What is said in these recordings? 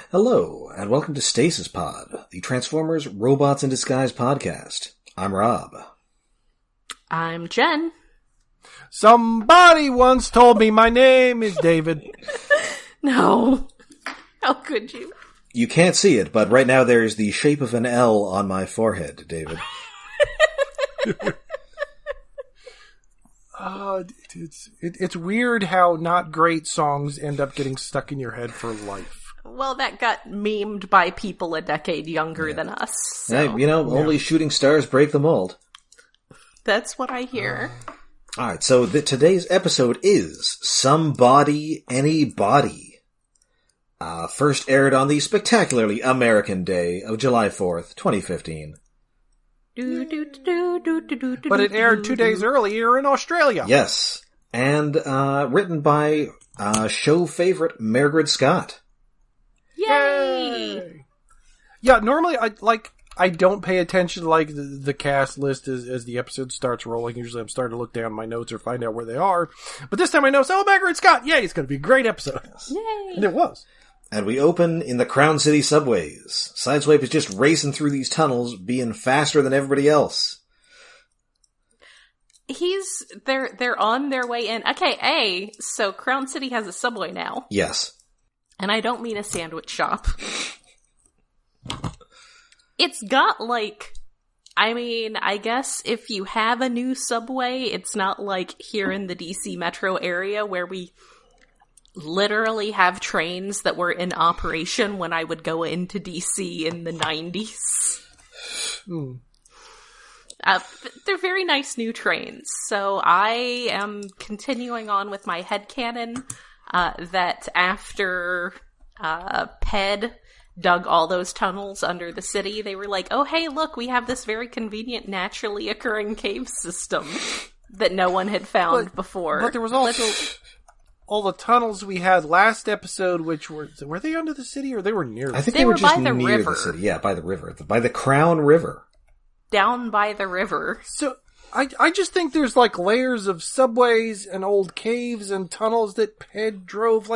Hello, and welcome to Stasis Pod, the Transformers Robots in Disguise podcast. I'm Rob. I'm Jen. Somebody once told me my name is David. No. How could you? You can't see it, but right now there is the shape of an L on my forehead, David. It's weird how not great songs end up getting stuck in your head for life. Well, that got memed by people a decade younger than us. So. Hey, only shooting stars break the mold. That's what I hear. Alright, so today's episode is Somebody, Anybody. First aired on the spectacularly American day of July 4th, 2015. But it aired 2 days earlier in Australia. Yes, and written by show favorite Margaret Scott. Yay! Yeah, normally I don't pay attention to the cast list as the episode starts rolling. Usually I'm starting to look down my notes or find out where they are. But this time I know, Margaret Scott, yay, it's going to be a great episode. Yay! And it was. And we open in the Crown City subways. Sideswipe is just racing through these tunnels, being faster than everybody else. They're on their way in. Okay, so Crown City has a subway now. Yes. And I don't mean a sandwich shop. It's got I guess if you have a new subway, it's not like here in the DC metro area where we literally have trains that were in operation when I would go into DC in the 90s. They're very nice new trains. So I am continuing on with my headcanon that after PED dug all those tunnels under the city, they were like, oh hey, look, we have this very convenient naturally occurring cave system that no one had found before. But there was also all the tunnels we had last episode, which were they under the city or they were near the I think they were were just by the near river. the city. Yeah, by the river. By the Crown River. Down by the river. So I just think there's layers of subways and old caves and tunnels that Ped drove.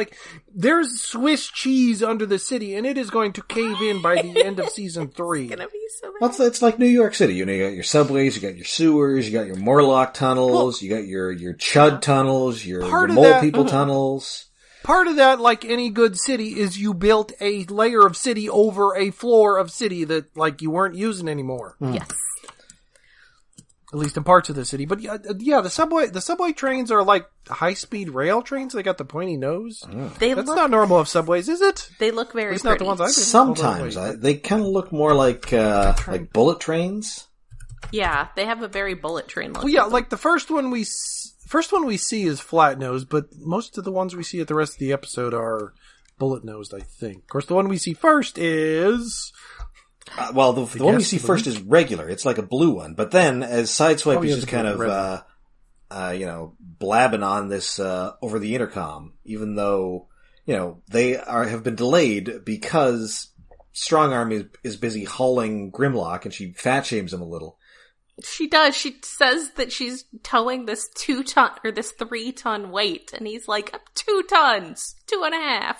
There's Swiss cheese under the city, and it is going to cave in by the end of season 3. It's gonna be so bad. Well, it's like New York City. You got your subways, you got your sewers, you got your Morlock tunnels, you got your Chud tunnels, your Mole People tunnels. Part of that, like any good city, is you built a layer of city over a floor of city that, you weren't using anymore. Yes. At least in parts of the city. But yeah, the subway trains are high-speed rail trains. They got the pointy nose. That's not normal of subways, is it? They look very It's pretty. not the ones I've been. Sometimes they kind of look more like bullet trains. Yeah, they have a very bullet train look. Well, yeah, the first one we see is flat nose, but most of the ones we see at the rest of the episode are bullet nosed, I think. Of course, the one we see first is. The one we see first is regular. It's like a blue one. But then, as Sideswipe is just kind of, blabbing on this, over the intercom, even though, they have been delayed because Strongarm is busy hauling Grimlock and she fat shames him a little. She does. She says that she's towing this 2-ton, or this 3-ton weight, and he's like, 2 tons, 2.5.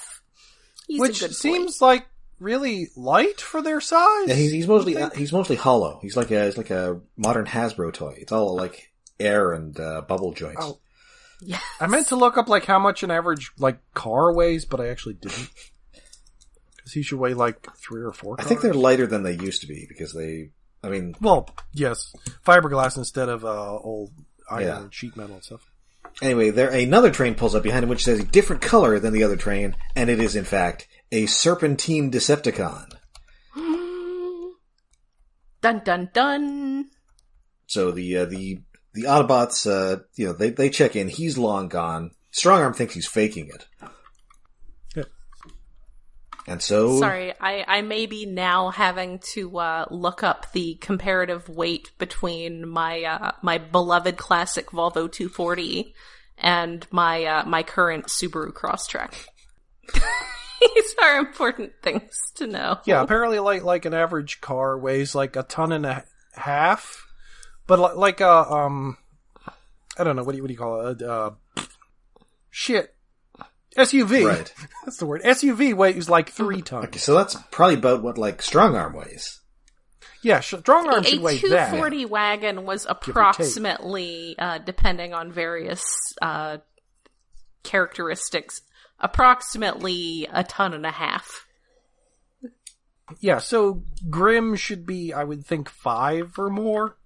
Which seems like really light for their size. Yeah, he's mostly hollow. He's like a modern Hasbro toy. It's all air and bubble joints. Oh. Yeah. I meant to look up how much an average car weighs, but I actually didn't. Because he should weigh 3 or 4 cars. I think they're lighter than they used to be because well, yes, fiberglass instead of old iron and sheet metal and stuff. Anyway, another train pulls up behind him, which says a different color than the other train, and it is in fact a serpentine Decepticon. Dun dun dun. So the Autobots, they check in. He's long gone. Strongarm thinks he's faking it. Yeah. And so... Sorry, I may be now having to look up the comparative weight between my beloved classic Volvo 240 and my current Subaru Crosstrek. These are important things to know. Yeah, apparently like an average car weighs 1.5 tons, but I don't know, what do you call it? Shit. SUV. Right. That's the word. SUV weighs like 3 tons. Okay, so that's probably about what, like, Strong Arm weighs. Yeah, Strong Arm should weigh that. A 240 wagon was approximately, depending on various characteristics, approximately 1.5 tons. Yeah, so Grim should be, I would think, 5 or more.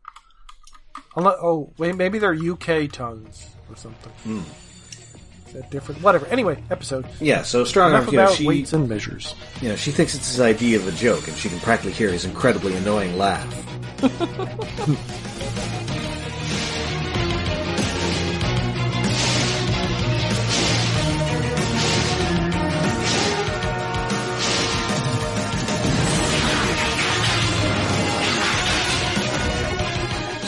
Wait, maybe they're UK tons or something. Is that different? Whatever. Anyway, episode. Yeah, so Strong Arm, about weights and measures. She thinks it's his idea of a joke, and she can practically hear his incredibly annoying laugh.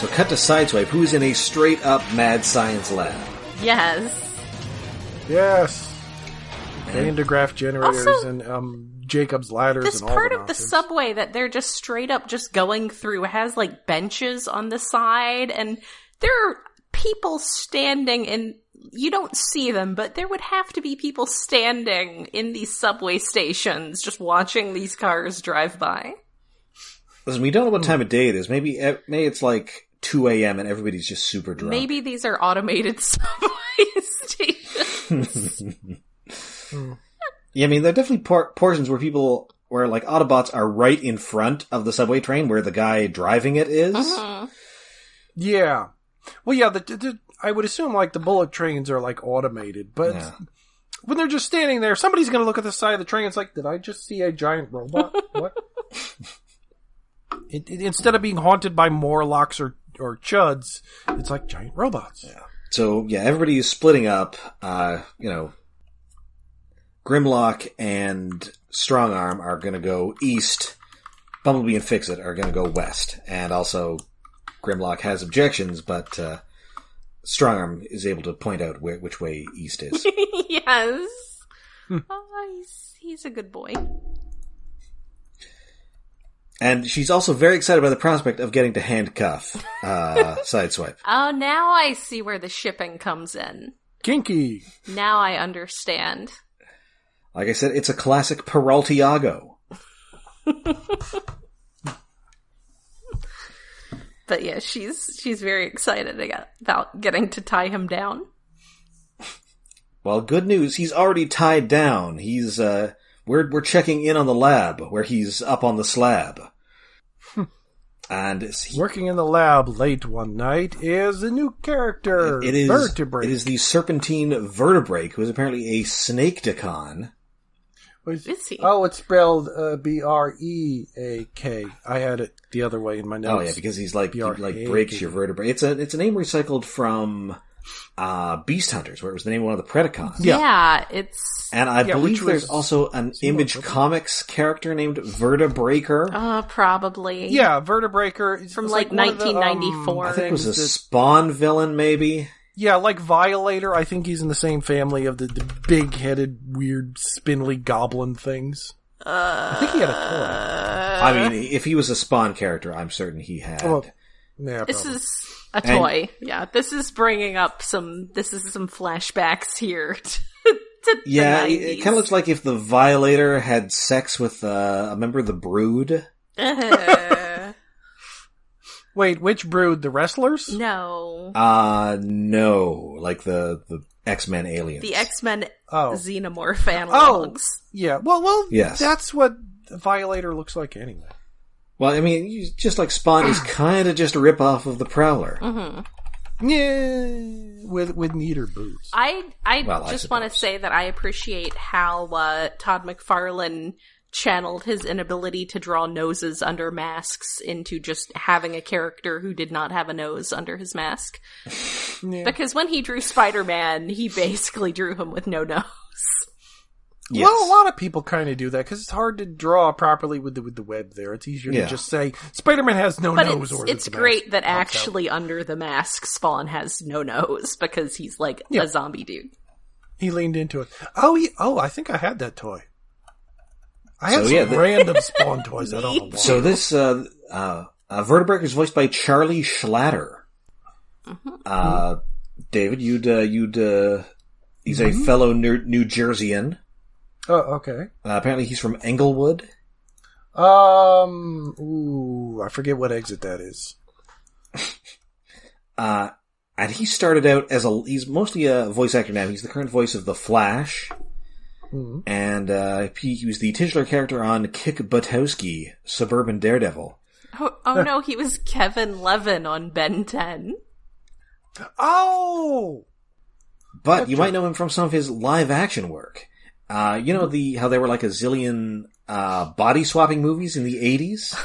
So cut to Sideswipe, who's in a straight-up mad science lab. Yes. Yes. Pantograph generators also, and Jacob's ladders and all that. This part of the subway that they're just straight up just going through has like benches on the side, and there are people standing in. You don't see them, but there would have to be people standing in these subway stations just watching these cars drive by. Listen, we don't know what time of day it is. Maybe it's like 2 a.m. and everybody's just super drunk. Maybe these are automated subway stations. Yeah, I mean, there are definitely portions where like Autobots are right in front of the subway train where the guy driving it is. Uh-huh. Yeah. Well, yeah, I would assume like the bullet trains are like automated, but when they're just standing there, somebody's going to look at the side of the train. It's like, did I just see a giant robot? What? Instead of being haunted by Morlocks or Chuds, it's like giant robots. Yeah. So, yeah, everybody is splitting up. Grimlock and Strongarm are going to go east. Bumblebee and Fix-It are going to go west. And also, Grimlock has objections, but Strongarm is able to point out which way east is. Yes. He's a good boy. And she's also very excited by the prospect of getting to handcuff Sideswipe. Oh, now I see where the shipping comes in. Kinky. Now I understand. Like I said, it's a classic Peraltiago. But yeah, she's very excited about getting to tie him down. Well, good news, he's already tied down. He's we're checking in on the lab where he's up on the slab. And working in the lab late one night is a new character. It is Vertebreak. It is the Serpentine Vertebreak, who is apparently a Snakedicon. Is he? Oh, it's spelled Break. I had it the other way in my notes. Oh yeah, because he's like breaks your vertebrae. It's a name recycled from Beast Hunters, where it was the name of one of the Predacons. Yeah, it's... And I believe there's also an Image Comics character named Vertebreaker. Probably. Yeah, Vertebreaker. From like 1994. I think it was a Spawn villain, maybe? Yeah, like Violator. I think he's in the same family of the big-headed, weird, spindly goblin things. I think he had a toy. I mean, if he was a Spawn character, I'm certain he had. Well, yeah, this is a toy. This is bringing up some flashbacks here to yeah, the 90s. It kind of looks like if the Violator had sex with a member of the Brood. Wait, which Brood? The wrestlers? No. No. Like the X-Men aliens. The X-Men Xenomorph analogs. Yeah. Well, yes. That's what the Violator looks like anyway. Well, I mean, just like Spawn is kind of just a rip-off of the Prowler. Mm-hmm. Yeah, with neater boots. I just want to say that I appreciate how Todd McFarlane channeled his inability to draw noses under masks into just having a character who did not have a nose under his mask. Yeah. Because when he drew Spider-Man, he basically drew him with no nose. Yes. Well, a lot of people kind of do that because it's hard to draw properly with the web there. It's easier to just say Spider-Man has no nose. It's great that actually under the mask Spawn has no nose because he's like a zombie dude. He leaned into it. I think I had that toy. I have random Spawn toys. I don't know why. So this Vertebreaker is voiced by Charlie Schlatter. Mm-hmm. David, you'd He's a fellow New Jerseyan. Oh, okay. Apparently he's from Englewood. I forget what exit that is. And he started out he's mostly a voice actor now. He's the current voice of The Flash. Mm-hmm. And he was the titular character on Kick Buttowski, Suburban Daredevil. Oh no, he was Kevin Levin on Ben 10. Oh! But you might know him from some of his live action work. How they were like a zillion body swapping movies in the 80s?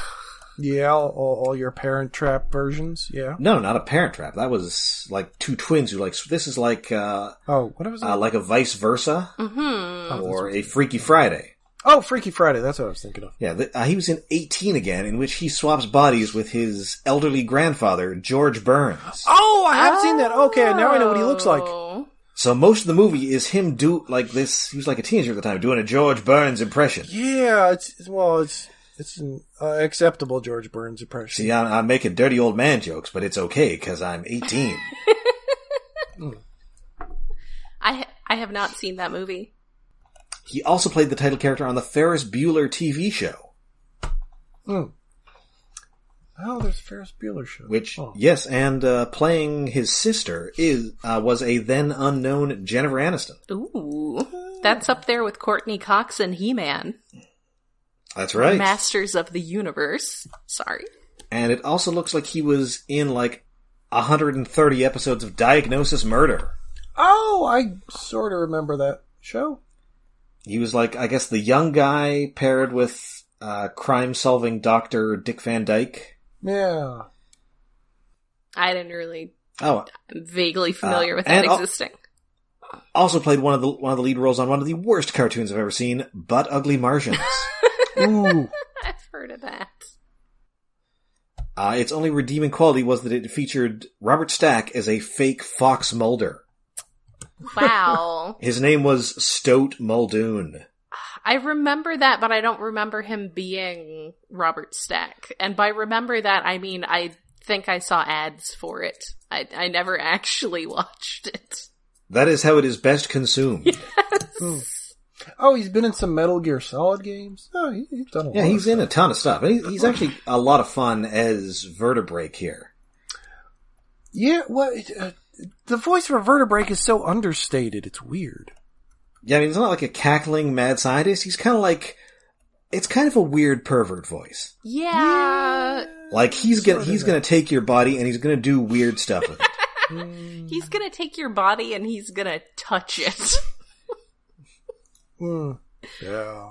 Yeah, all your Parent Trap versions, yeah. No, not a Parent Trap. That was like two twins who this is like, what was it? Like a Vice Versa, or a Freaky Friday. Oh, Freaky Friday, that's what I was thinking of. Yeah, he was in 18 again, in which he swaps bodies with his elderly grandfather, George Burns. Oh, I have seen that. Okay, now I know what he looks like. So most of the movie is him he was like a teenager at the time, doing a George Burns impression. Yeah, it's an acceptable George Burns impression. See, I'm making dirty old man jokes, but it's okay, because I'm 18. I have not seen that movie. He also played the title character on the Ferris Bueller TV show. Oh, there's a Ferris Bueller show. Yes, and playing his sister was a then unknown Jennifer Aniston. Ooh, that's up there with Courtney Cox and He-Man. That's right. Masters of the Universe. Sorry. And it also looks like he was in like 130 episodes of Diagnosis Murder. Oh, I sort of remember that show. He was like, I guess, the young guy paired with crime-solving Dr. Dick Van Dyke. Yeah. I didn't really... I'm vaguely familiar with that existing. Also played one of the lead roles on one of the worst cartoons I've ever seen, Butt Ugly Martians. Ooh. I've heard of that. Its only redeeming quality was that it featured Robert Stack as a fake Fox Mulder. Wow. His name was Stoat Muldoon. I remember that, but I don't remember him being Robert Stack. And by remember that, I mean I think I saw ads for it. I never actually watched it. That is how it is best consumed. Yes. Oh, he's been in some Metal Gear Solid games? Oh, he's done a lot. Yeah, he's in a ton of stuff. He's actually a lot of fun as Vertebreak here. Yeah, the voice for Vertebreak is so understated. It's weird. Yeah, I mean, it's not like a cackling mad scientist. He's kind of like... It's kind of a weird pervert voice. Yeah. Like, he's gonna take your body and he's gonna do weird stuff with it. He's gonna take your body and he's gonna touch it. Yeah.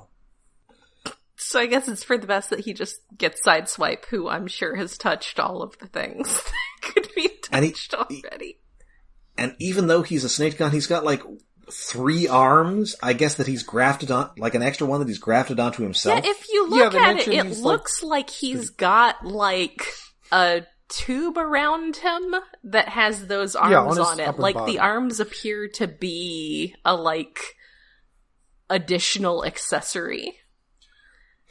So I guess it's for the best that he just gets Sideswipe, who I'm sure has touched all of the things that could be touched already. And even though he's a snake gun, he's got like 3 arms, I guess, that he's grafted on, like an extra one that he's grafted onto himself. Yeah, if you look at it, it looks like he's got like a tube around him that has those arms on it. Like body. The arms appear to be a additional accessory.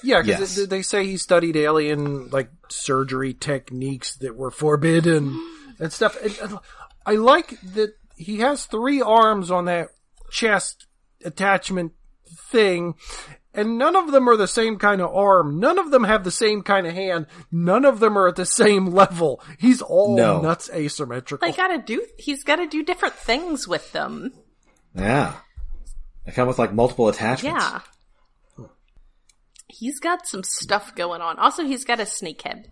Yeah, because they say he studied alien surgery techniques that were forbidden and stuff. And I like that he has 3 arms on that chest attachment thing, and none of them are the same kind of arm. None of them have the same kind of hand. None of them are at the same level. He's all nuts asymmetrical. He's got to do different things with them. Yeah. They come with multiple attachments. Yeah. He's got some stuff going on. Also, he's got a snake head.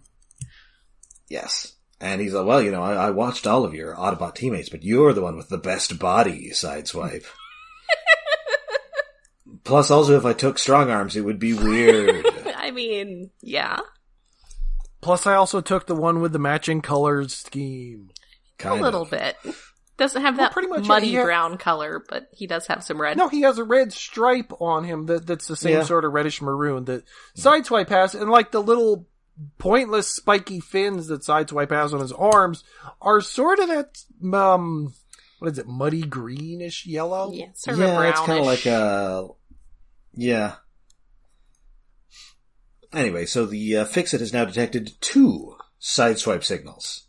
Yes. And he's like, well, I watched all of your Autobot teammates, but you're the one with the best body, Sideswipe. Plus, also, if I took strong arms, it would be weird. I mean, yeah. Plus, I also took the one with the matching colors scheme. A little bit. Doesn't have that pretty much muddy brown color, but he does have some red. No, he has a red stripe on him that's the same sort of reddish maroon that Sideswipe has, and the little pointless spiky fins that Sideswipe has on his arms are sort of that, what is it, muddy greenish yellow? Yeah, sort of brownish. It's kind of like yeah. Anyway, so the Fix-It has now detected 2 Sideswipe signals.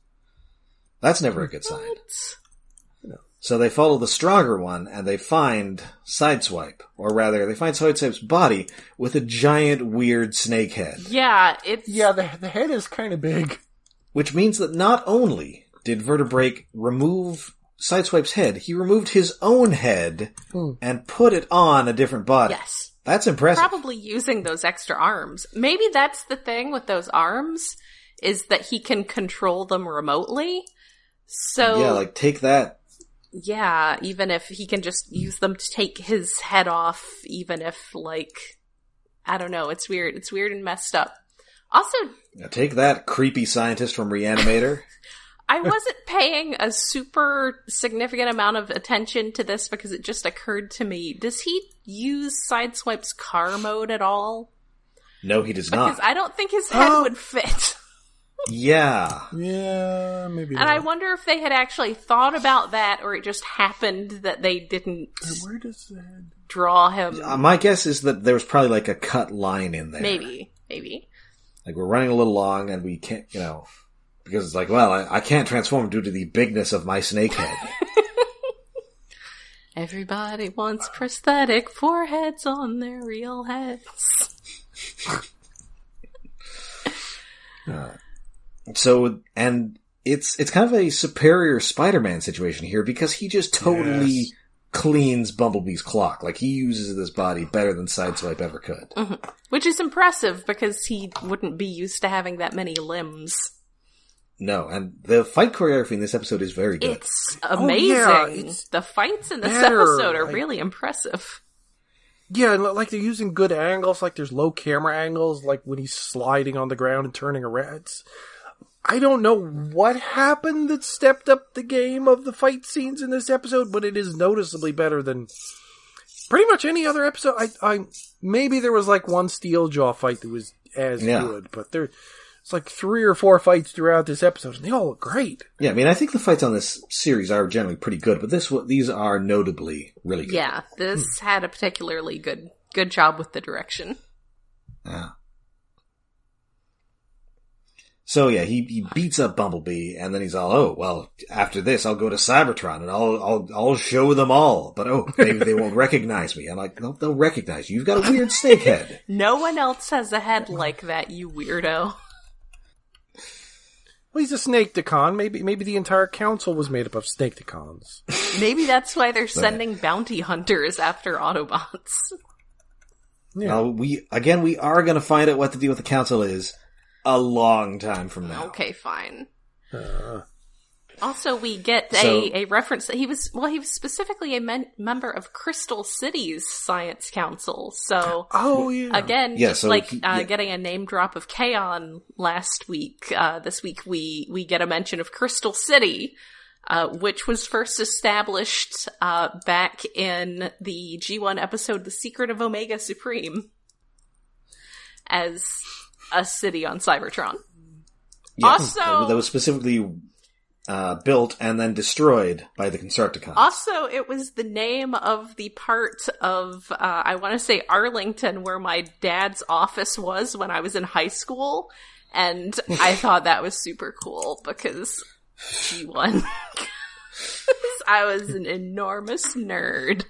That's never a good sign. So they follow the stronger one, and they find Sideswipe. Or rather, they find Sideswipe's body with a giant, weird snake head. Yeah, the head is kind of big. Which means that not only did Vertebreak remove Sideswipe's head, he removed his own head and put it on a different body. Yes. That's impressive. Probably using those extra arms. Maybe that's the thing with those arms, is that he can control them remotely. So yeah, like, take that. Yeah, even if he can just use them to take his head off, even if, like, I don't know, it's weird. It's weird and messed up. Also, Now take that, creepy scientist from Reanimator. I wasn't paying a super significant amount of attention to this because it just occurred to me, does he use Sideswipe's car mode at all? No, he does not. Because I don't think his head would fit. Yeah. Yeah, maybe And not. I wonder if they had actually thought about that, or it just happened that they didn't Where does the head... draw him. My guess is that there was probably like a cut line in there. Maybe. Like, we're running a little long and we can't, because it's like, well, I can't transform due to the bigness of my snake head. Everybody wants prosthetic foreheads on their real heads. So, and it's kind of a superior Spider-Man situation here because he just totally cleans Bumblebee's clock. Like, he uses this body better than Sideswipe ever could. Mm-hmm. Which is impressive because he wouldn't be used to having that many limbs. No, and the fight choreography in this episode is very good. It's amazing. It's the fights in this better. episode are really impressive. Yeah, like they're using good angles, like there's low camera angles, like when he's sliding on the ground and turning around. I don't know what happened that stepped up the game of the fight scenes in this episode, but it is noticeably better than pretty much any other episode. I maybe there was like one Steeljaw fight that was as good, but there's like 3 or 4 fights throughout this episode, and they all look great. Yeah, I mean, I think the fights on this series are generally pretty good, but these are notably really good. Yeah, this had a particularly good job with the direction. Yeah. So yeah, he beats up Bumblebee, and then he's all, oh, well, after this, I'll go to Cybertron, and I'll show them all. But maybe they won't recognize me. I'm like, no, they'll recognize you. You've got a weird snake head. No one else has a head like that, you weirdo. Well, he's a Snaketacon. Maybe the entire council was made up of Snaketacons. Maybe that's why they're sending bounty hunters after Autobots. Yeah. We are going to find out what the deal with the council is a long time from now. Okay, fine. Also, we get a reference that he was specifically a member of Crystal City's Science Council. So, again, getting a name drop of Kaon last week, this week we get a mention of Crystal City, which was first established back in the G1 episode The Secret of Omega Supreme as a city on Cybertron. Yes, also, that was specifically built and then destroyed by the Constructicons. Also, it was the name of the part of, I want to say Arlington, where my dad's office was when I was in high school, and I thought that was super cool, because G1. I was an enormous nerd.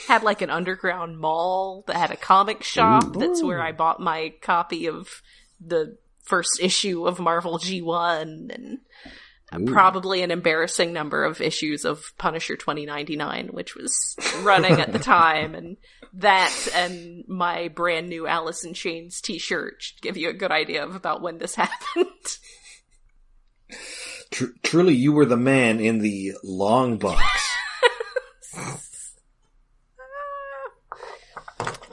Had like an underground mall that had a comic shop. Ooh. That's where I bought my copy of the first issue of Marvel G1, and probably an embarrassing number of issues of Punisher 2099, which was running at the time, and that and my brand new Alice in Chains t-shirt should give you a good idea of about when this happened. Truly, you were the man in the long box.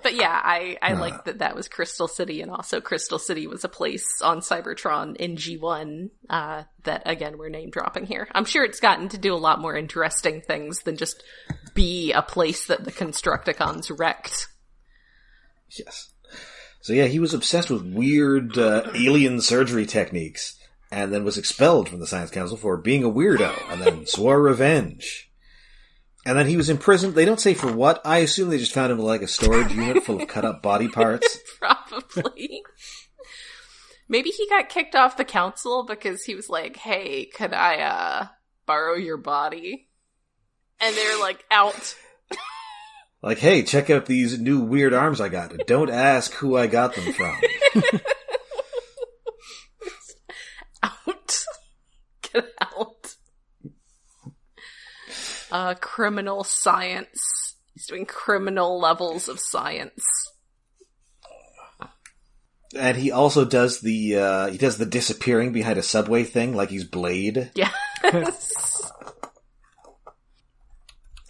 But yeah, I like that was Crystal City, and also Crystal City was a place on Cybertron in G1 that, again, we're name-dropping here. I'm sure it's gotten to do a lot more interesting things than just be a place that the Constructicons wrecked. Yes. So yeah, he was obsessed with weird alien surgery techniques, and then was expelled from the Science Council for being a weirdo, and then swore revenge. And then he was imprisoned. They don't say for what. I assume they just found him like a storage unit full of cut-up body parts. Probably. Maybe he got kicked off the council because he was like, hey, could I borrow your body? And they're like, out. Like, hey, check out these new weird arms I got. Don't ask who I got them from. Out. Get out. Criminal science. He's doing criminal levels of science. And he also does the disappearing behind a subway thing, like he's Blade. Yes.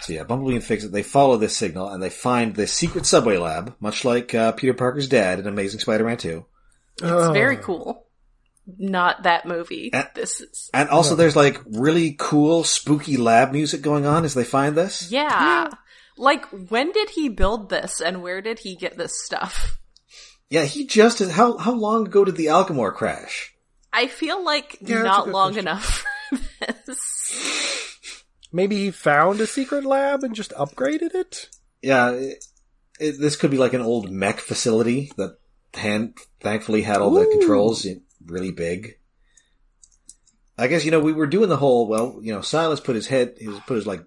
So yeah, Bumblebee and Fix-It, they follow this signal, and they find this secret subway lab, much like Peter Parker's dad in Amazing Spider-Man 2. It's very cool. Not that movie. And also there's like really cool, spooky lab music going on as they find this. Yeah. Like, when did he build this, and where did he get this stuff? Yeah, he just... How long ago did the Alchemore crash? I feel like not long enough for this. Maybe he found a secret lab and just upgraded it? Yeah, this could be like an old mech facility that thankfully had all the controls really big. I guess, we were doing the whole, Silas put his like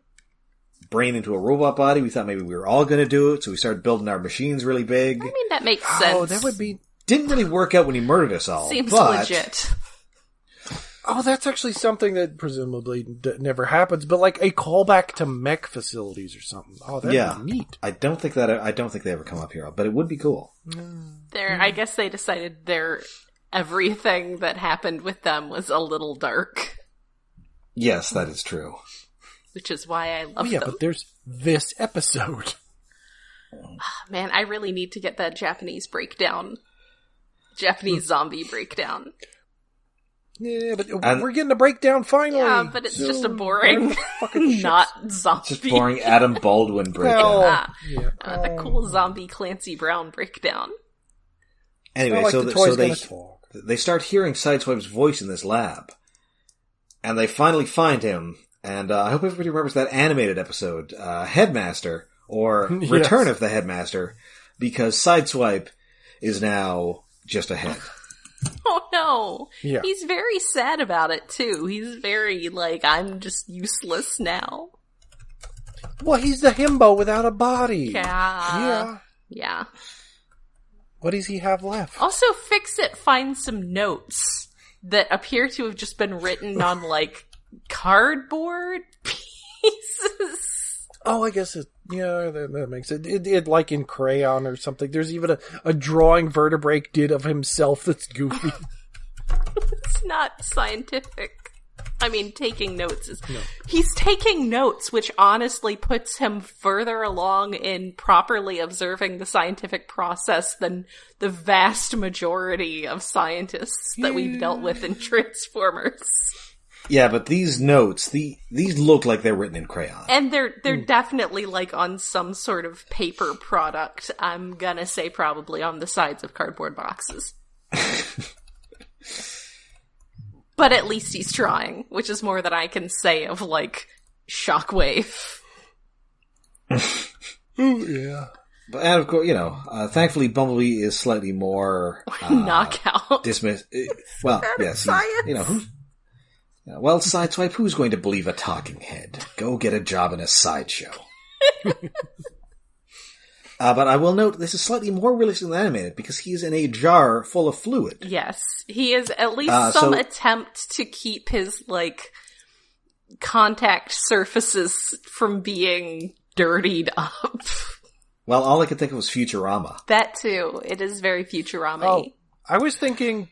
brain into a robot body. We thought maybe we were all going to do it, so we started building our machines really big. I mean, that makes sense. Oh, that would be... Didn't really work out when he murdered us all. Seems legit. Oh, that's actually something that presumably never happens, but like a callback to mech facilities or something. Oh, that'd be neat. I don't think they ever come up here, but it would be cool. I guess they decided everything that happened with them was a little dark. Yes, that is true. Which is why I love them. But there's this episode. Man, I really need to get that Japanese zombie breakdown. Yeah, but we're getting a breakdown finally. Yeah, but it's just a boring, not zombie. Just boring Adam Baldwin breakdown. The cool zombie Clancy Brown breakdown. Anyway, so they start hearing Sideswipe's voice in this lab. And they finally find him. And I hope everybody remembers that animated episode, Headmaster, or Return of the Headmaster, because Sideswipe is now just a head. Oh no! Yeah. He's very sad about it too. He's very like, I'm just useless now. Well, he's the himbo without a body. Yeah. What does he have left? Also, Fix-It finds some notes that appear to have just been written on like cardboard pieces. Oh, I guess that makes it. It like in crayon or something. There's even a drawing Vertebreak did of himself that's goofy. It's not scientific. I mean, taking notes is... No. He's taking notes, which honestly puts him further along in properly observing the scientific process than the vast majority of scientists that we've dealt with in Transformers. Yeah, but these notes, these look like they're written in crayon. And they're definitely like on some sort of paper product. I'm gonna say probably on the sides of cardboard boxes. But at least he's trying, which is more than I can say of, like, Shockwave. Ooh, yeah. But, and of course, thankfully Bumblebee is slightly more... knockout. Dismiss... Well, yes. Well, Sideswipe, who's going to believe a talking head? Go get a job in a sideshow. But I will note, this is slightly more realistic than animated, because he's in a jar full of fluid. Yes. He is at least some attempt to keep his, like, contact surfaces from being dirtied up. Well, all I could think of was Futurama. That too. It is very Futurama-y. Oh, I was thinking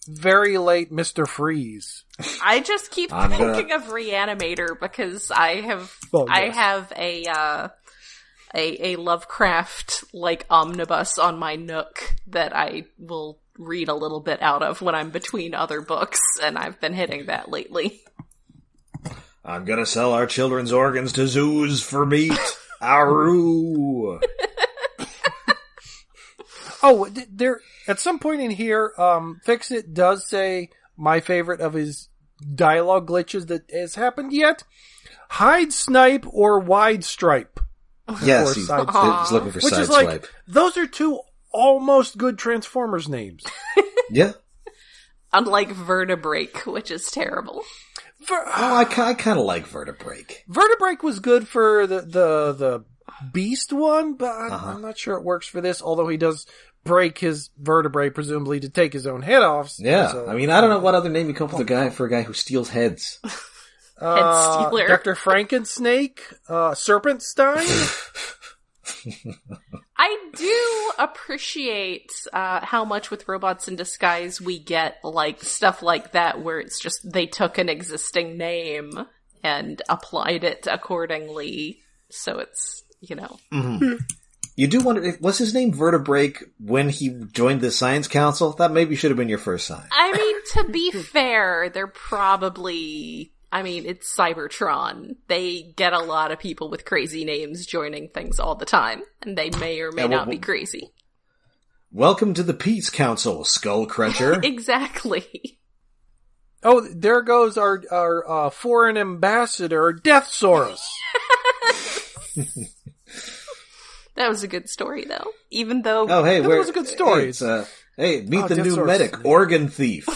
very late Mr. Freeze. I just keep thinking of Reanimator, because I have a Lovecraft, like, omnibus on my Nook that I will read a little bit out of when I'm between other books, and I've been hitting that lately. I'm gonna sell our children's organs to zoos for meat. Aroo! Oh, there, at some point in here, Fix-It does say my favorite of his dialogue glitches that has happened yet. Hide Snipe or Wide Stripe. Yes, he's looking for Sideswipe. Like, those are two almost good Transformers names. Yeah. Unlike Vertebreak, which is terrible. I kind of like Vertebreak. Vertebreak was good for the Beast one, but I'm not sure it works for this, although he does break his vertebrae, presumably to take his own head off. Yeah, so, I mean, I don't know what other name you come up with for a guy who steals heads. Head stealer. Dr. Frankensnake, Serpentstein. I do appreciate how much with Robots in Disguise we get like stuff like that where it's just they took an existing name and applied it accordingly, so it's, you know. Mm-hmm. You do wonder, was his name Vertebreak when he joined the Science Council? That maybe should have been your first sign. I mean, to be fair, they're probably... I mean, it's Cybertron. They get a lot of people with crazy names joining things all the time, and they may or may not be crazy. Welcome to the Peace Council, Skull Cruncher. Exactly. Oh, there goes our foreign ambassador, Deathsaurus. That was a good story, though. Even though... Oh, hey, that was a good story. Hey, meet the new medic, Organ Thief.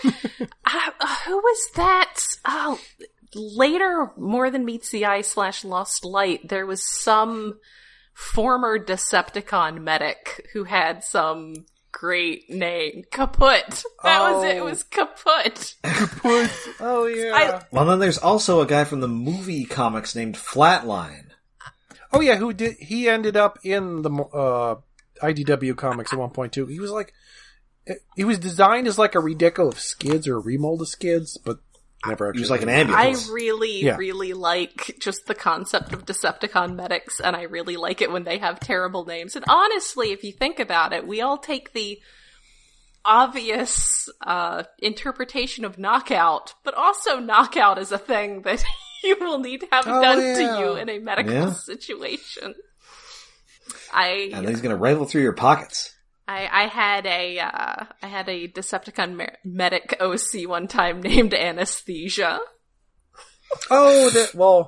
Who was that? Oh, later, More Than Meets the Eye / Lost Light, there was some former Decepticon medic who had some great name. Kaput. That was it. It was Kaput. Kaput. Oh, yeah. Well, then there's also a guy from the movie comics named Flatline. Oh, yeah, he ended up in the IDW comics at one point, too. He was like... He was designed as like a redeco of Skids or a remold of Skids, but never actually. He was like an ambulance. I really like just the concept of Decepticon medics, and I really like it when they have terrible names. And honestly, if you think about it, we all take the obvious interpretation of knockout, but also knockout is a thing that you will need to have done to you in a medical situation. And then he's going to rifle through your pockets. I had a Decepticon medic OC one time named Anesthesia. Oh,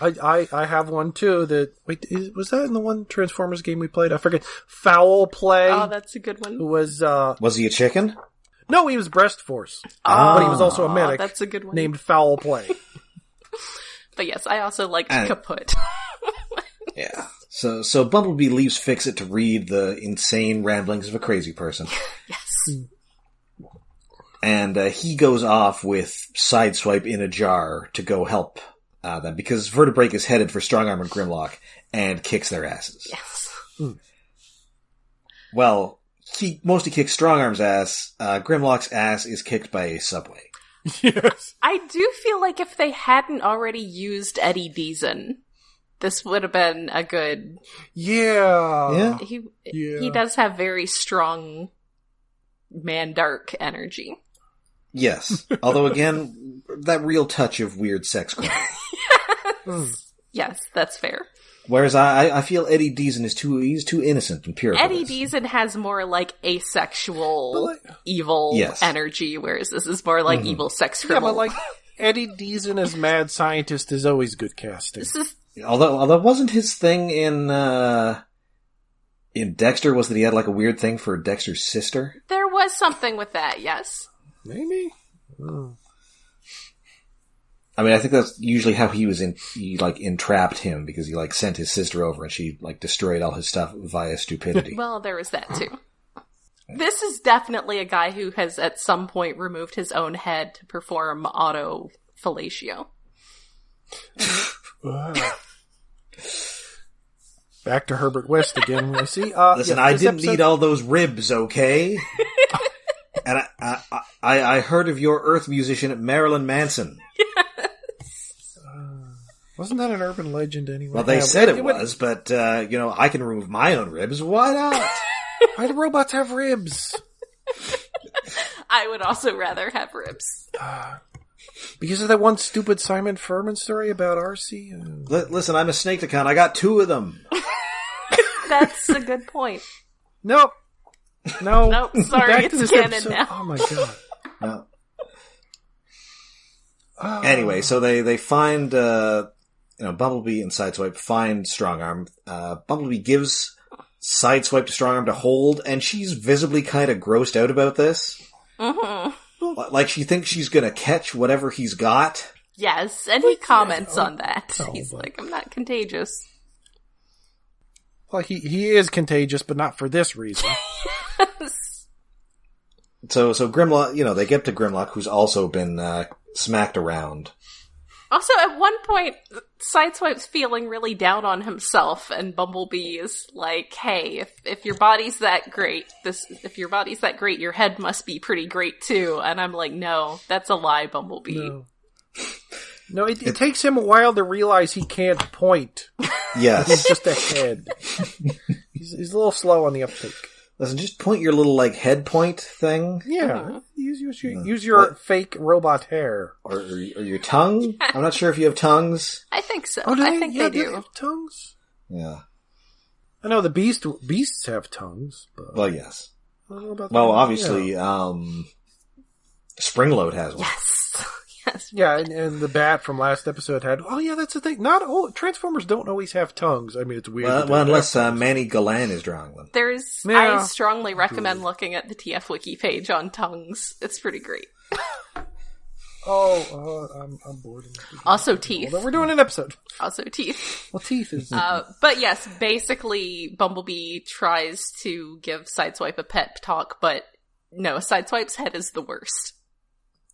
I have one too. Was that in the one Transformers game we played? I forget. Foul Play. Oh, that's a good one. Who was he a chicken? No, he was Breast Force. But he was also a medic. That's a good one. Named Foul Play. But yes, I also liked Kaput. Yeah. So Bumblebee leaves Fix-It to read the insane ramblings of a crazy person. Yes. And he goes off with Sideswipe in a jar to go help them, because Vertebreak is headed for Strongarm and Grimlock and kicks their asses. Yes. Well, he mostly kicks Strongarm's ass. Grimlock's ass is kicked by a subway. Yes. I do feel like if they hadn't already used Eddie Deason, this would have been a good... Yeah. He does have very strong Mandark energy. Yes. Although, again, that real touch of weird sex crime. Yes, that's fair. Whereas I feel Eddie Deason is too innocent and pure. Eddie Deason has more like asexual evil energy, whereas this is more like evil sex criminal. Yeah, but like Eddie Deason as mad scientist is always good casting. Although wasn't his thing in Dexter was that he had like a weird thing for Dexter's sister? There was something with that, yes. Maybe. I mean, I think that's usually how he entrapped him, because he like sent his sister over and she like destroyed all his stuff via stupidity. Well, there was that too. This is definitely a guy who has at some point removed his own head to perform auto fellatio. Back to Herbert West again, I see. Listen, I didn't need all those ribs, okay? And I heard of your Earth musician, Marilyn Manson. Yes. Wasn't that an urban legend anyway? Well, they said it was, but, I can remove my own ribs. Why not? Why do robots have ribs? I would also rather have ribs. Because of that one stupid Simon Furman story about RC? Listen, I'm a Snaketicon. I got 2 of them. That's a good point. Nope. No. Nope, sorry, it's canon now. Oh my god. No. Anyway, so they find, Bumblebee and Sideswipe find Strongarm. Bumblebee gives Sideswipe to Strongarm to hold, and she's visibly kind of grossed out about this. Mm-hmm. Well, Like she thinks she's gonna catch whatever he's got. Yes, and he comments on that. He's like, I'm not contagious. Well, he is contagious, but not for this reason. Yes. So Grimlock, they get to Grimlock, who's also been smacked around. Also, at one point, Sideswipe's feeling really down on himself, and Bumblebee is like, hey, if your body's that great, your head must be pretty great too. And I'm like, no, that's a lie, Bumblebee. No, it takes him a while to realize he can't point. Yes. He's just a head. He's a little slow on the uptake. Listen, just point your little, head point thing. Yeah. Use your fake robot hair. Or your tongue? I'm not sure if you have tongues. I think so. Oh, I think they do. They have tongues? Yeah. I know the beasts have tongues. But well, yes. I don't know about obviously, Springload has one. Yes. Yeah, and the bat from last episode had. Oh, yeah, that's the thing. Not all Transformers don't always have tongues. I mean, it's weird. Well, unless Manny Galan is drawing them. I strongly recommend looking at the TF Wiki page on tongues. It's pretty great. I'm bored. Also, teeth. We're doing an episode. Also, teeth. Well, teeth is. But yes, basically, Bumblebee tries to give Sideswipe a pep talk, but no, Sideswipe's head is the worst.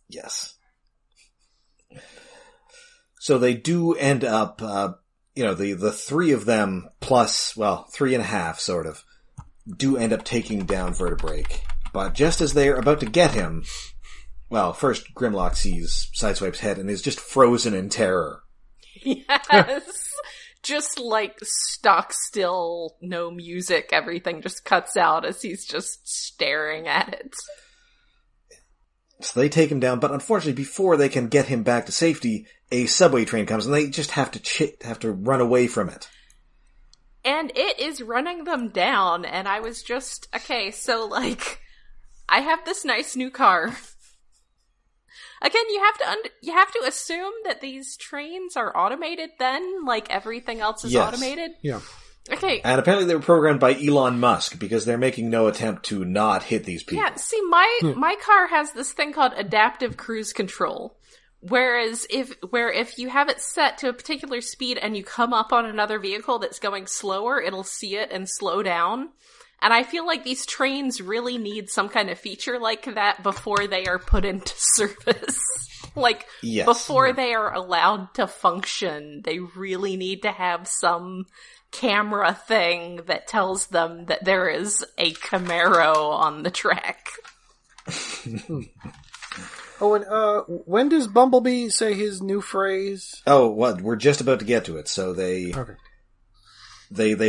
Yes. So they do end up, the three of them plus, 3.5 sort of, do end up taking down Vertebreak. But just as they're about to get him, first Grimlock sees Sideswipe's head and is just frozen in terror. Yes. Just stock still, no music, everything just cuts out as he's just staring at it. So they take him down, but unfortunately, before they can get him back to safety, a subway train comes, and they just have to run away from it. And it is running them down, and I was just, okay, so, I have this nice new car. Again, you have to assume that these trains are automated then, like everything else is automated? Yeah. Okay. And apparently they were programmed by Elon Musk, because they're making no attempt to not hit these people. Yeah, see, my car has this thing called adaptive cruise control. Whereas if you have it set to a particular speed and you come up on another vehicle that's going slower, it'll see it and slow down. And I feel like these trains really need some kind of feature like that before they are put into service. Before they are allowed to function, they really need to have some camera thing that tells them that there is a Camaro on the track. Oh, and when does Bumblebee say his new phrase? Oh, we're just about to get to it. So they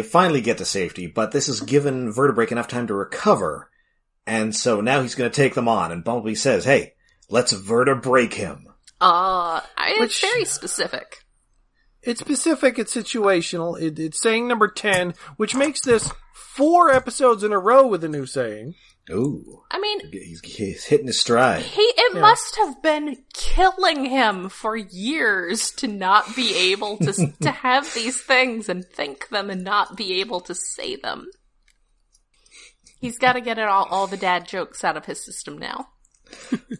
finally get to safety, but this has given Vertebreak enough time to recover, and so now he's going to take them on. And Bumblebee says, "Hey, let's Vertebreak him." It's very specific. It's specific, it's situational, it's saying number 10, which makes this 4 episodes in a row with a new saying. Ooh. I mean... He's hitting his stride. It must have been killing him for years to not be able to have these things and think them and not be able to say them. He's got to get all the dad jokes out of his system now.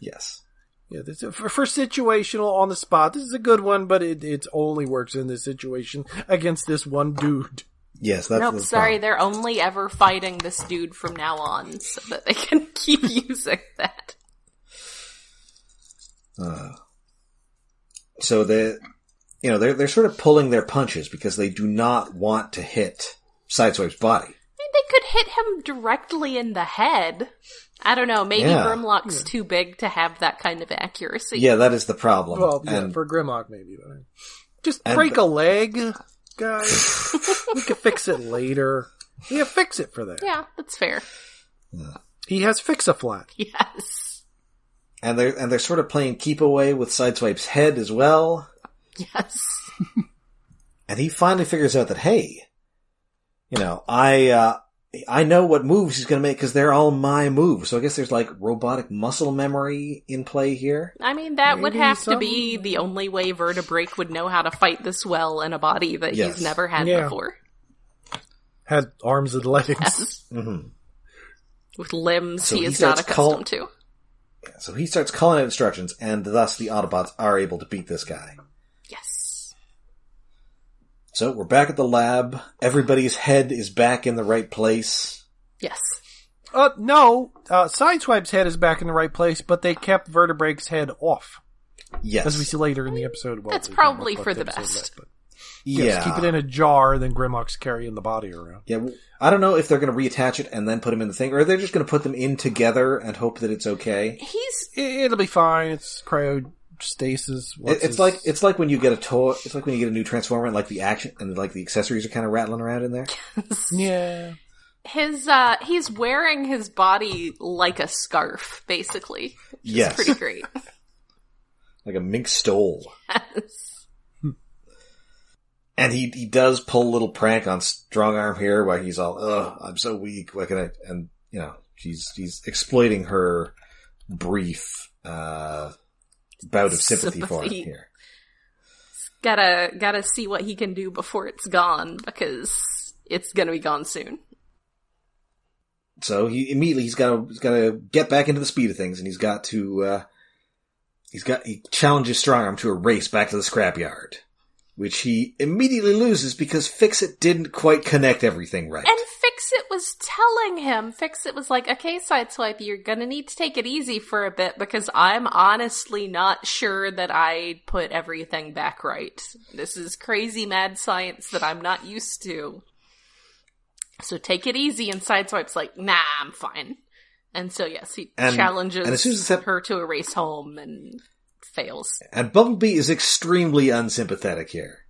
Yes. Yeah, for situational on the spot, this is a good one, but it only works in this situation against this one dude. Yes, that's the sorry, they're only ever fighting this dude from now on, so that they can keep using that. So they're sort of pulling their punches because they do not want to hit Sideswipe's body. I mean, they could hit him directly in the head. I don't know, maybe Grimlock's too big to have that kind of accuracy. Yeah, that is the problem. Well, for Grimlock maybe. But just break a leg, guys. We can fix it later. Yeah, fix it for that. Yeah, that's fair. He has Fix-A-Flat. Yes. And they're sort of playing keep away with Sideswipe's head as well. Yes. And he finally figures out that, hey, I know what moves he's going to make because they're all my moves. So I guess there's robotic muscle memory in play here. I mean, that would have to be the only way Vertebreak would know how to fight this well in a body that he's never had before. Had arms and legs. Yes. Mm-hmm. With limbs he is not accustomed to. Yeah, so he starts calling out instructions, and thus the Autobots are able to beat this guy. Yes. So we're back at the lab. Everybody's head is back in the right place. Yes. No. Sideswipe's head is back in the right place, but they kept Vertebreak's head off. Yes. As we see later in the episode. Well, that's probably for the best. Yes, keep it in a jar, then Grimlock's carrying the body around. Yeah, well, I don't know if they're going to reattach it and then put him in the thing, or they're just going to put them in together and hope that it's okay. It'll be fine. It's cryostasis. It's like when you get a toy. It's like when you get a new Transformer, and like the action and like the accessories are kind of rattling around in there. Yeah. He's wearing his body like a scarf, basically. Which is pretty great. Like a mink stole. Yes. And he does pull a little prank on Strong Arm here, where he's all, I'm so weak. What can I? And you know, he's exploiting her brief bout of sympathy for him here. Gotta see what he can do before it's gone, because it's gonna be gone soon. So he's got to get back into the speed of things, and he challenges Strong Arm to a race back to the scrapyard, which he immediately loses because Fix-It didn't quite connect everything right. And Fix-It was telling him, Fix-It was like, okay, Sideswipe, you're gonna need to take it easy for a bit, because I'm honestly not sure that I put everything back right. This is crazy mad science that I'm not used to. So take it easy, and Sideswipe's like, nah, I'm fine. And so yes, he challenges as soon as her to a race home and fails. And Bumblebee is extremely unsympathetic here.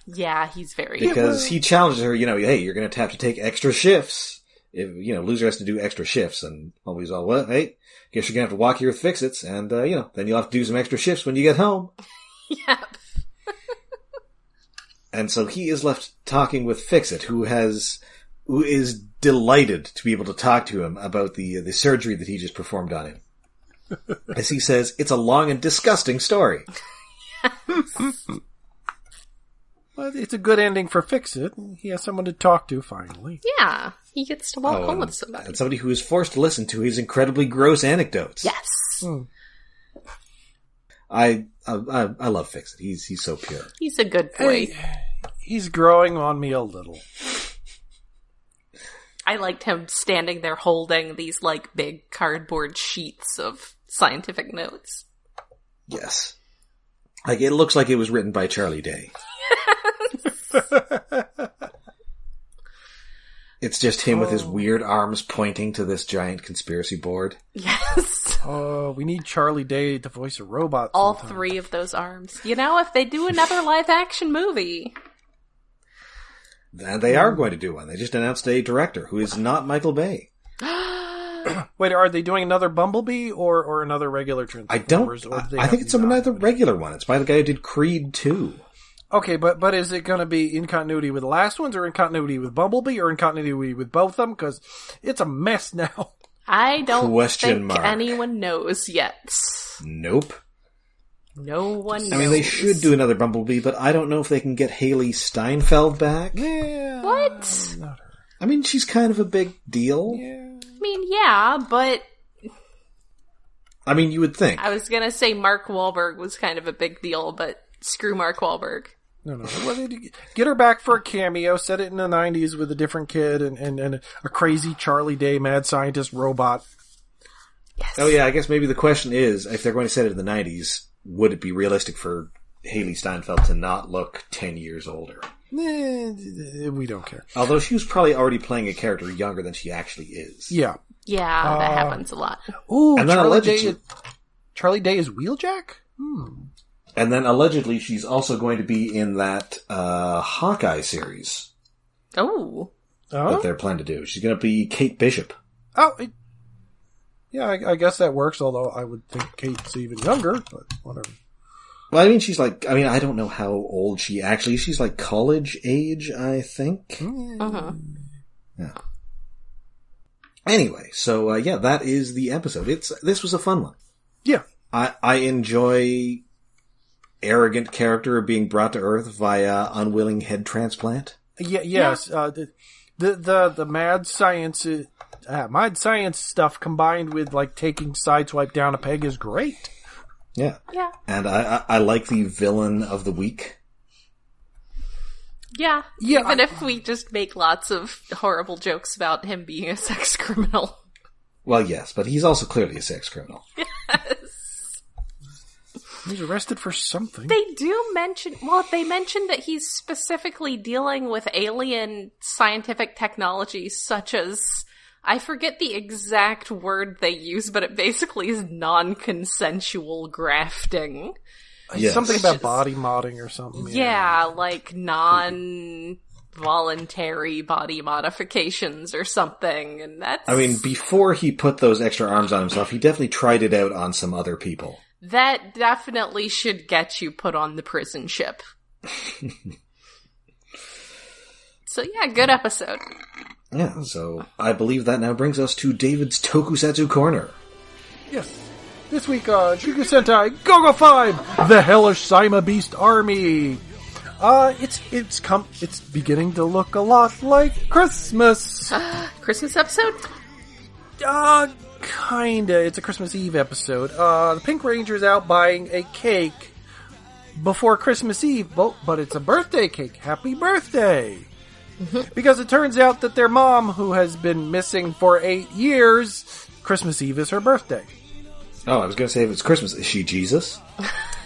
Yeah, he's very... Because he challenges her, hey, you're going to have to take extra shifts. If, loser has to do extra shifts. And Bumblebee's all, well, hey, guess you're going to have to walk here with Fix-Its. And, then you'll have to do some extra shifts when you get home. Yep. And so he is left talking with Fix-It, who is delighted to be able to talk to him about the surgery that he just performed on him. As he says, it's a long and disgusting story. Well, it's a good ending for Fix-It. He has someone to talk to, finally. Yeah, he gets to walk home with somebody. And somebody who is forced to listen to his incredibly gross anecdotes. Yes. Mm. I love Fix-It. He's so pure. He's a good boy. He's growing on me a little. I liked him standing there holding these, big cardboard sheets of scientific notes. Yes. It looks like it was written by Charlie Day. It's just him with his weird arms pointing to this giant conspiracy board. Yes. Oh, we need Charlie Day to voice a robot All sometime. 3 of those arms. If they do another live-action movie... And they are going to do one. They just announced a director who is not Michael Bay. Wait, are they doing another Bumblebee or another regular Transformers? I think it's another regular one. It's by the guy who did Creed 2. Okay, but is it going to be in continuity with the last ones, or in continuity with Bumblebee, or in continuity with both of them? Because it's a mess now. I don't think anyone knows yet. Nope. No one knows. I mean, they should do another Bumblebee, but I don't know if they can get Haley Steinfeld back. Yeah. What? Not her. I mean, she's kind of a big deal. Yeah. I mean, yeah, but... I mean, you would think. I was gonna say Mark Wahlberg was kind of a big deal, but screw Mark Wahlberg. No. Well, get her back for a cameo, set it in the 90s with a different kid and a crazy Charlie Day mad scientist robot. Yes. Oh yeah, I guess maybe the question is, if they're going to set it in the 90s, would it be realistic for Haley Steinfeld to not look 10 years older? We don't care. Although she was probably already playing a character younger than she actually is. Yeah. Yeah, that happens a lot. Ooh, and then Charlie Day is Wheeljack? And then allegedly she's also going to be in that Hawkeye series. Oh. That they're planning to do. She's going to be Kate Bishop. Oh, yeah, I guess that works, although I would think Kate's even younger, but whatever. Well, I mean, I don't know how old she actually is. She's like college age, I think. Uh-huh. Yeah. Anyway, so, that is the episode. This was a fun one. Yeah. I enjoy arrogant character being brought to Earth via unwilling head transplant. Yes. The mad science Mind science stuff combined with, like, taking Sideswipe down a peg is great. Yeah. Yeah. And I like the villain of the week. Yeah. Even if we just make lots of horrible jokes about him being a sex criminal. Well, yes, but he's also clearly a sex criminal. Yes. He's arrested for something. They mention that he's specifically dealing with alien scientific technologies such as, I forget the exact word they use, but it basically is non-consensual grafting. Yes. Something about body modding or something. Yeah, like non-voluntary body modifications or something, and that's... I mean, before he put those extra arms on himself, he definitely tried it out on some other people. That definitely should get you put on the prison ship. So yeah, good episode. Yeah, so I believe that now brings us to David's Tokusatsu Corner. Yes. This week on Shuku Sentai Go-Go 5, the Hellish Saima Beast Army. It's beginning to look a lot like Christmas. Christmas episode? Kinda. It's a Christmas Eve episode. The Pink Ranger's out buying a cake before Christmas Eve, but it's a birthday cake. Happy birthday! Because it turns out that their mom, who has been missing for 8 years, Christmas Eve is her birthday. Oh, I was going to say, if it's Christmas, is she Jesus?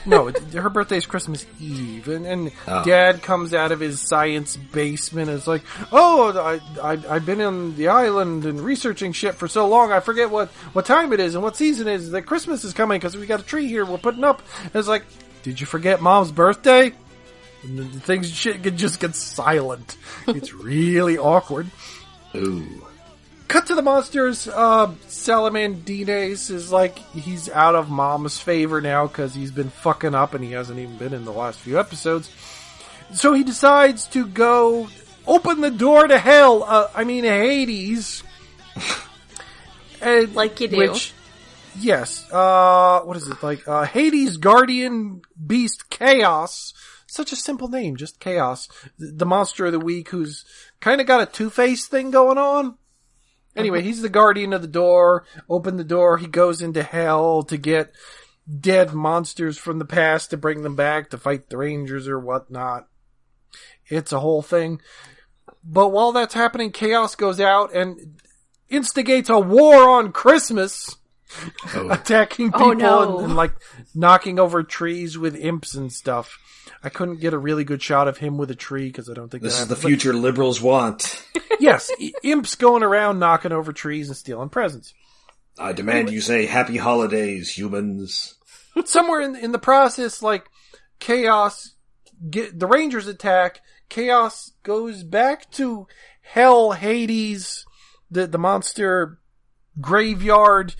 No, her birthday's Christmas Eve, and Dad comes out of his science basement and is like, "Oh, I've been on the island and researching shit for so long, I forget what time it is and what season it is. That Christmas is coming because we got a tree here we're putting up." And it's like, "Did you forget Mom's birthday?" And shit just gets silent. It's really awkward. Ooh. Cut to the monsters. Salamandines is like, he's out of Mom's favor now because he's been fucking up and he hasn't even been in the last few episodes. So he decides to go open the door to hell. Hades. And, like you do. Yes. What is it? Like, Hades Guardian Beast Chaos. Such a simple name, just Chaos. The monster of the week who's kind of got a Two-Face thing going on. Anyway, he's the guardian of the door. Open the door. He goes into hell to get dead monsters from the past to bring them back to fight the Rangers or whatnot. It's a whole thing. But while that's happening, Chaos goes out and instigates a war on Christmas. Attacking people and like knocking over trees with imps and stuff. I couldn't get a really good shot of him with a tree because I don't think this is the future liberals want. Yes, imps going around knocking over trees and stealing presents. I demand you say happy holidays, humans. Somewhere in the process, like, Chaos, the Rangers attack, Chaos goes back to Hell, Hades, the monster graveyard,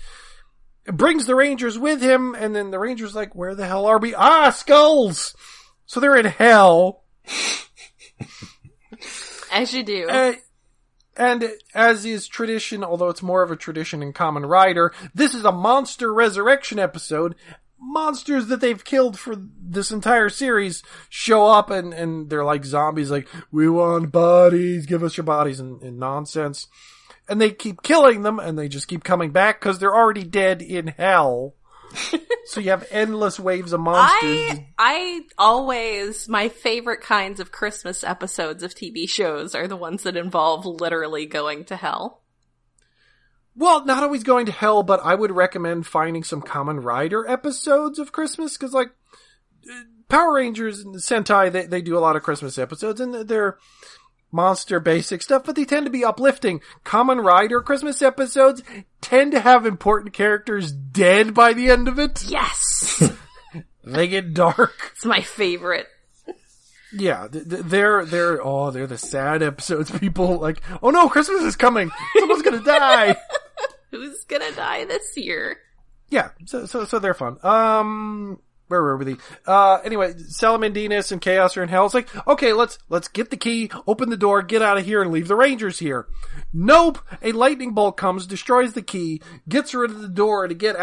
brings the Rangers with him, and then the Rangers like, where the hell are we? Skulls! So they're in hell. As you do. And as is tradition, although it's more of a tradition in Kamen Rider, this is a monster resurrection episode. Monsters that they've killed for this entire series show up and they're like zombies, like, we want bodies, give us your bodies, and nonsense. And they keep killing them, and they just keep coming back because they're already dead in hell. So you have endless waves of monsters. My favorite kinds of Christmas episodes of TV shows are the ones that involve literally going to hell. Well, not always going to hell, but I would recommend finding some Kamen Rider episodes of Christmas, because, like, Power Rangers and Sentai, they do a lot of Christmas episodes, and they're monster basic stuff, but they tend to be uplifting. Kamen Rider Christmas episodes tend to have important characters dead by the end of it. Yes! They get dark. It's my favorite. Yeah, they're the sad episodes. People like, oh no, Christmas is coming. Someone's gonna die. Who's gonna die this year? Yeah, so they're fun. Where were we? Anyway, Salamandines and Chaos are in hell. It's like, okay, let's get the key, open the door, get out of here, and leave the Rangers here. Nope! A lightning bolt comes, destroys the key, gets rid of the door to get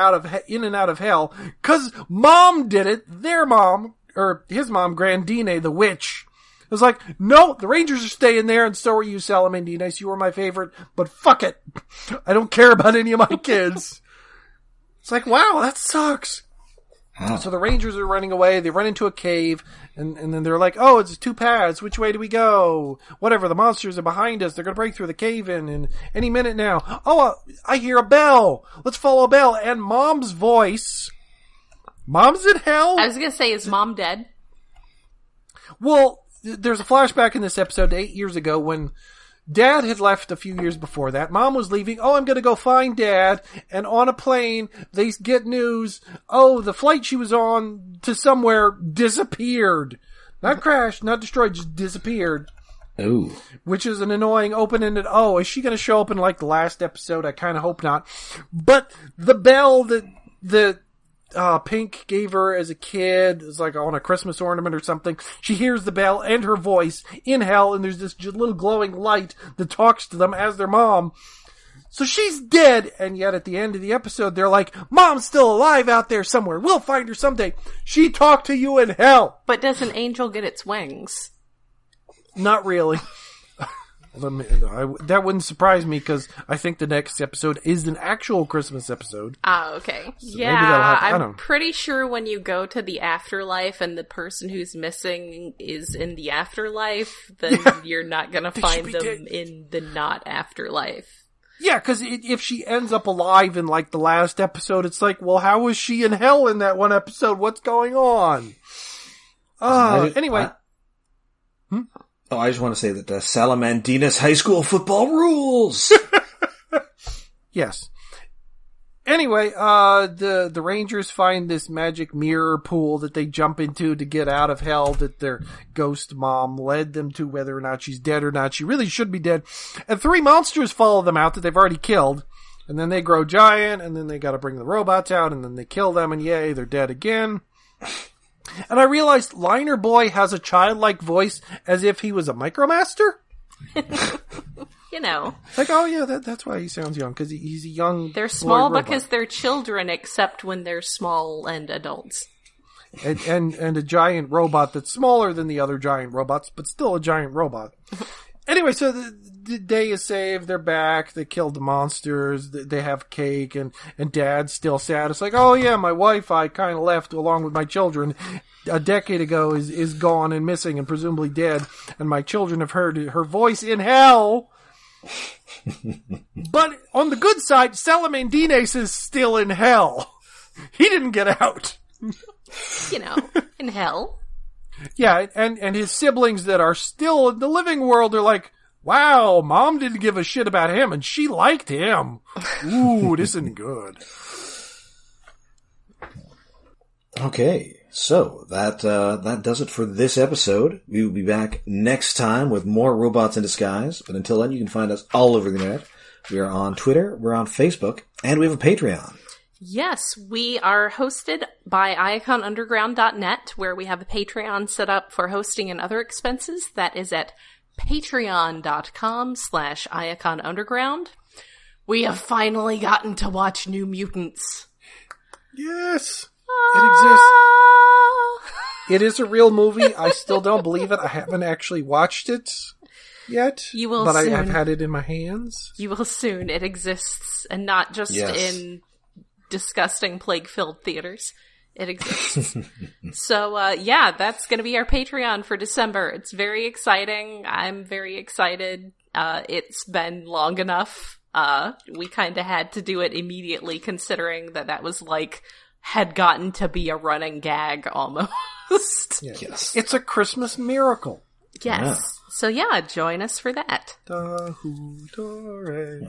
in and out of hell, cause Mom did it. Their mom, or his mom, Grandine, the witch, It was like, no, the Rangers are staying there, and so are you, Salamandina. You were my favorite, but fuck it. I don't care about any of my kids. It's like, wow, that sucks. Huh. So the Rangers are running away. They run into a cave, and then they're like, oh, it's 2 paths. Which way do we go? Whatever, the monsters are behind us. They're going to break through the cave in any minute now. Oh, I hear a bell. Let's follow a bell. And Mom's voice. Mom's in hell? I was going to say, is Mom dead? Well, there's a flashback in this episode 8 years ago when Dad had left a few years before that. Mom was leaving. Oh, I'm going to go find Dad. And on a plane, they get news. Oh, the flight she was on to somewhere disappeared. Not crashed, not destroyed, just disappeared. Ooh. Which is an annoying open-ended, oh, is she going to show up in like the last episode? I kind of hope not. But the bell that Pink gave her as a kid, it's like on a Christmas ornament or something. She hears the bell and her voice in hell, and there's this little glowing light that talks to them as their mom. So she's dead, and yet at the end of the episode, they're like, Mom's still alive out there somewhere. We'll find her someday. She talked to you in hell. But does an angel get its wings? Not really. That wouldn't surprise me because I think the next episode is an actual Christmas episode. Oh, okay. So yeah, I'm pretty sure when you go to the afterlife and the person who's missing is in the afterlife, then you're not going to find them in the not afterlife. Yeah, because if she ends up alive in like the last episode, it's like, well, how was she in hell in that one episode? What's going on? Anyway. Oh, I just want to say that Salamandina's high school football rules. Yes. Anyway, the Rangers find this magic mirror pool that they jump into to get out of hell that their ghost mom led them to, whether or not she's dead or not. She really should be dead. And 3 monsters follow them out that they've already killed. And then they grow giant, and then they gotta bring the robots out, and then they kill them, and yay, they're dead again. And I realized Liner Boy has a childlike voice as if he was a Micromaster. You know. Like, oh yeah, that's why he sounds young, because he's a young They're small because they're children, except when they're small and adults. And a giant robot that's smaller than the other giant robots, but still a giant robot. Anyway, so the day is saved, they're back, they killed the monsters, they have cake, and Dad's still sad. It's like, oh yeah, my wife I kind of left along with my children a decade ago is gone and missing and presumably dead, and my children have heard her voice in hell. But on the good side, Salamandines is still in hell. He didn't get out. You know, in hell. Yeah, and his siblings that are still in the living world are like, wow, Mom didn't give a shit about him, and she liked him. Ooh, this isn't good. Okay, so that does it for this episode. We will be back next time with more Robots in Disguise, but until then, you can find us all over the internet. We are on Twitter, we're on Facebook, and we have a Patreon. Yes, we are hosted by iaconunderground.net, where we have a Patreon set up for hosting and other expenses. That is at patreon.com/iaconunderground. We have finally gotten to watch New Mutants. Yes, it exists. It is a real movie. I still don't believe it. I haven't actually watched it yet. You will but soon. I've had it in my hands. You will soon. It exists, and not just in disgusting plague-filled theaters. It exists. So, yeah, that's going to be our Patreon for December. It's very exciting. I'm very excited. It's been long enough. We kind of had to do it immediately, considering that was like, had gotten to be a running gag almost. Yes. It's a Christmas miracle. Yes. Yeah. So yeah, join us for that. For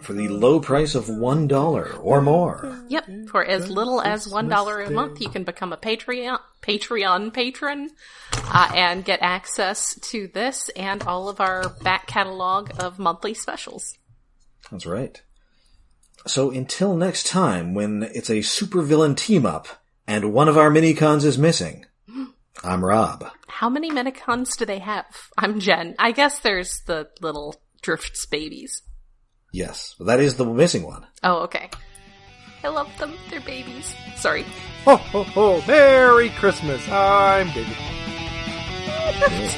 the low price of $1 or more. Yep. For as little as $1 a month, you can become a Patreon patron and get access to this and all of our back catalog of monthly specials. That's right. So until next time, when it's a supervillain team-up and one of our minicons is missing, I'm Rob. How many minicons do they have? I'm Jen. I guess there's the little Drifts babies. Yes, that is the missing one. Oh, okay. I love them. They're babies. Sorry. Ho, ho, ho. Merry Christmas. I'm David. Babies.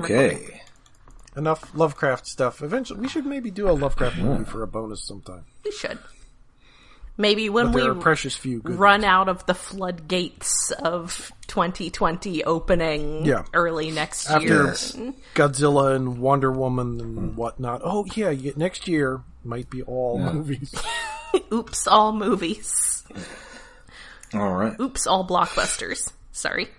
Okay. Enough Lovecraft stuff. Eventually, we should maybe do a Lovecraft movie for a bonus sometime. We should. Maybe when but there we are precious few good run ones. out of the floodgates of 2020 opening early next year. After Godzilla and Wonder Woman and whatnot. Oh, yeah, next year might be all movies. Oops, all movies. All right. Oops, all blockbusters. Sorry.